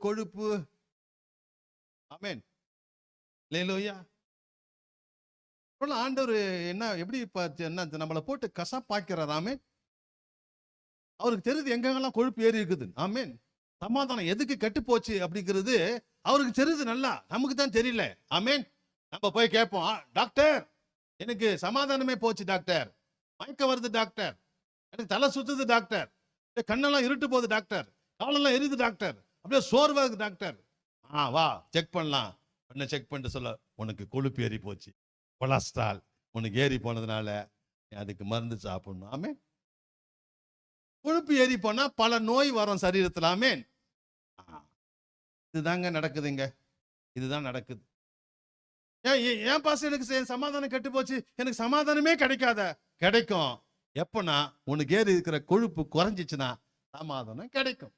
கொழுப்பு. ஆமென். அல்லேலூயா. ஆண்டவர் என்ன எப்படி என்ன நம்மளை போட்டு கசப்பாக்கிறார். ஆமென். அவருக்கு தெரியுது எங்கெங்கெல்லாம் கொழுப்பு ஏறி இருக்குது. ஆமென். சமாதானம் எதுக்கு கெட்டு போச்சு அப்படிங்கிறது அவருக்கு தெரியுது நல்லா, நமக்கு தான் தெரியல. ஆமென். நம்ம போய் கேட்போம், டாக்டர் எனக்கு சமாதானமே போச்சு டாக்டர், மயக்க வருது டாக்டர், எனக்கு தலை சுத்துது டாக்டர், கண்ணெல்லாம் இருட்டு போகுது டாக்டர், காலெல்லாம் எரியுது டாக்டர், அப்படியே சோர்வாகுது டாக்டர். வா செக் பண்ணலாம். என்ன செக் பண்ணிட்டு சொல்ல, உனக்கு கொழுப்பு ஏறி போச்சு, கொலஸ்ட்ரால் உனக்கு ஏறி போனதுனால அதுக்கு மருந்து சாப்பிடணும். ஆமென். கொழுப்பு ஏறி போனா பல நோய் வரும் சரீரத்தில். ஆமென். இதுதாங்க நடக்குதுங்க, இதுதான் நடக்குது. ஏன் பாஸ்டர் எனக்கு சமாதானம் கெட்டு போச்சு? எனக்கு சமாதானமே கிடைக்காத. கிடைக்கும் எப்பனா உனக்கு ஏறி இருக்கிற கொழுப்பு குறைஞ்சிச்சுன்னா சமாதானம் கிடைக்கும்.